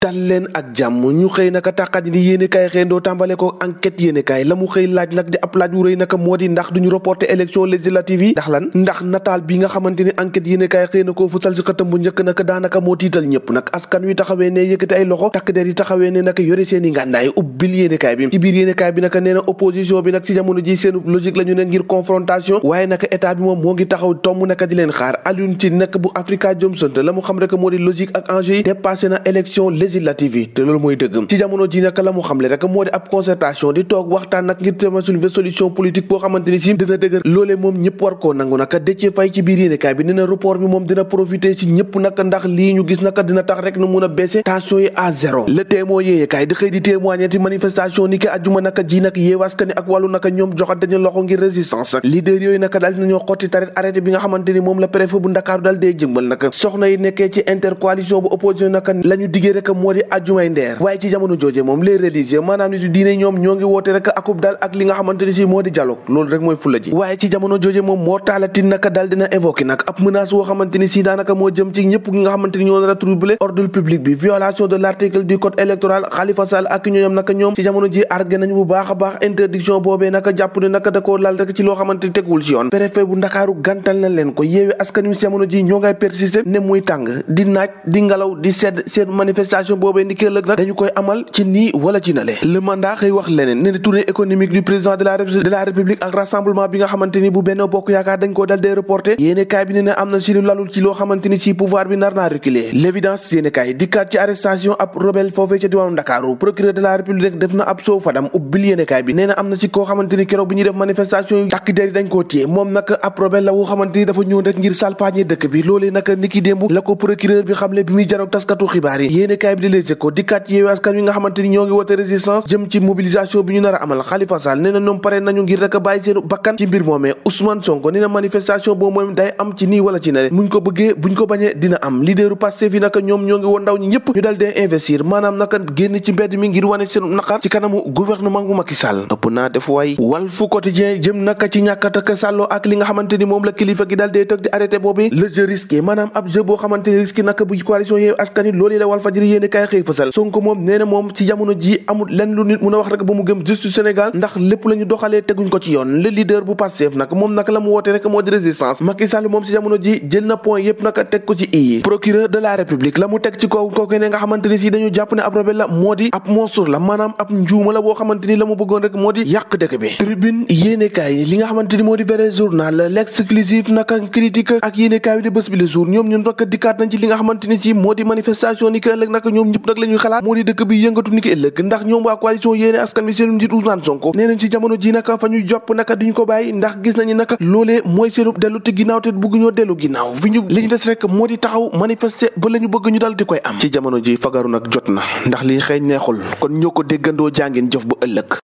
dal leen ak jàmm ñu xëy naka tàqat ni yéenekaay xëyndoo tàmbale ko enquête yéenekaay la mu xëy laaj nag di ab laaj wu rëy naka moo di ndax duñu reporter élection législative yi ndax lan ndax nataal bi nga xamante ni enquête yéenekaay xëy na koo fësal si xëtam bu njëkk naka daanaka moo tiital ñëpp nag askan wi taxawee ne yëkkati ay loxo takk der yi taxawee ne naka yore seen i ngàndaay ubbil yéenekaay bi ci biir yéenekaay bi naka nee na opposition bi nag ci jamono ji seen logique la ñu ne ngir confrontation waaye naka état bi moom moo ngi taxaw tomm naka di leen xaar Alioune Tine nag bu Afrikajom Center la mu xam rek moo di logique ak enjeu yi dépassé na élection législative yi loolu mooy dëgg ci jamono ji nag la mu xamle rek moo di ab concertation di toog waxtaan nag ngir tema soulever solution politique boo xamante ni si dina dëgër loolee moom ñëpp war koo nangu nag Déthié Faye ci biir yéenekaay bi nee na report bi moom dina profiter ci ñëpp nag ndax lii ñu gis nag dina tax rek nu mun a baisser tension yi à zéro le témoin yéenekaay di xëy di témoigner ci manifestation ni ki ajjuma nag ji nag Yewwi Askan Wi ak wàllu nag ñoom joxante ñu loxo ngir résistance leader yooyu nag daal dinañoo xotti taret arrêté bi nga xamante ni moom la préfet bu Ndakaaru daal dee jëmbal nag soxna yi nekkee ci intercoalition bu opposition nag la ñu diggee rek moo di ajjumay ndeer waaye ci jamono jooje moom les religieux maanaam nit diine ñoom ñoo ngi woote rek akub dal ak li nga xamante ni si moo di dialogue loolu rek mooy fulla ji waaye ci jamono jooje moom moo taalatin naka dal dina évoqué nag ab menace woo xamante ni si daanaka moo jëm ci ñëpp gi nga xamante ni ñoo nar a troubler ordre public bi violation de l'article du code électoral Khalifa Sall ak ñooñam naka ñoom ci jamono ji argé nañu bu baax a baax interdiction boobee naka jàpp ne naka da koo lal rek ci loo xamante ni tegul si yoon préfet bu Ndakaaru gàntal na leen ko Yewwi Askan Wi ci jamono ji ñoo ngay persister ne muy tàng di naaj di ngelaw di sedd seen manifestation boobee ni ëllëg nag dañu koy amal ci nii wala ci nale le mandat xëy wax leneen ne tournée économique du président de la république ak rassemblement bi nga xamante ni bu Benno Bokk Yaakaar dañ koo dal dee reporté yéenekaay bi ne ne am na ci lu lalul ci loo xamante ni ci pouvoir bi nar naa reculer l'évidence yéenekaay dikkaat ci arrestation ab rebelle foofee ca diwaanu Ndakaaru procureur de la république def na ab soow fadam ubbil yéenekaay bi nee na am na ci koo xamante ni keroog bi ñuy def manifestation yu takk der yi dañ koo téye moom nag ab rebelle la woo xamante ni dafa ñëw rek ngir salfaañe dëkk bi loolee nag niki démb la ko procureur bi xamle bi muy jaroog taskatu xibaar yi yéenekaay bi di Les Échos dikkaat ci Yewwi Askan Wi nga xamante ni ñoo ngi woote résistance jëm ci mobilisation bi ñu nar a amal Khalifa Sall nee na ñoom pare nañu ngir rek a bàyyi seen bakkan ci mbir moomee Ousmane Sonko nee na manifestation boobu moom day am ci nii wala ci ne muñ ko bëggee buñ ko bañee dina am leaderu Pastef yi naka ñoom ñoo ngi woon ndaw ñi ñëpp ñu dal dee investir maanaam naka génn ci mbedd mi ngir wane seen naqar ci kanamu gouvernement bu Macky Sall ëpp naa def waay Walf Quotidien jëm naka ci ñàkk a sàlloo ak li nga xamante ni moom la kilifa gi dal dee toog di arrêté boobu le jeu risqué maanaam ab jeu boo xamante ni risqué naka bu coalition Yewwi Askan Wi loolu la Walfadjri yéene kaay xëy fësal Sonko moom nee na moom ci jamono ji amul lenn lu nit mun a wax rek ba mu gëm justice Sénégal ndax lépp la ñu doxalee teguñ ko ci yoon le leader bu Pastef nag moom nag la mu woote rek moo di résistance Macky Sall moom ci jamono ji jël na point yépp nag teg ko ci i procureur de la république la mu teg ci kaw kooku ne nga xamante ni si dañu jàpp ne ab rebelle la moo di ab monstre la maanaam ab njuuma la boo xamante ni la mu bëggoon rek moo di yàq dëkk bi tribune yéenekaay li nga xamante ni moo di vrai journal l'exclusif naka critique ak yéenekaay bi di bés bi le jour ñoom ñun rek dikkaat nañ ci li nga xamante ni si moo di manifestation ni ki ëllëg nag ñoom ñëpp nag la ñuy xalaat moo di dëkk bi yëngatu ni ki ëllëg ndax ñoom waa coalition Yewwi Askan Wi seen njiit Ousmane Sonko nee nañ ci jamono ji naka fa ñuy jopp naka duñ ko bàyyi ndax gis nañu naka loolee mooy seenu dellu te ginnaaw te bëgg ñoo dellu ginnaaw fi ñu li ñu des rek moo di taxaw manifester ba la ñu bëgg ñu dal di koy am ci jamono ji fagaru nag jot na ndax lii xëy neexul kon ñoo ko déggandoo jàngeen jëf ba ëllëg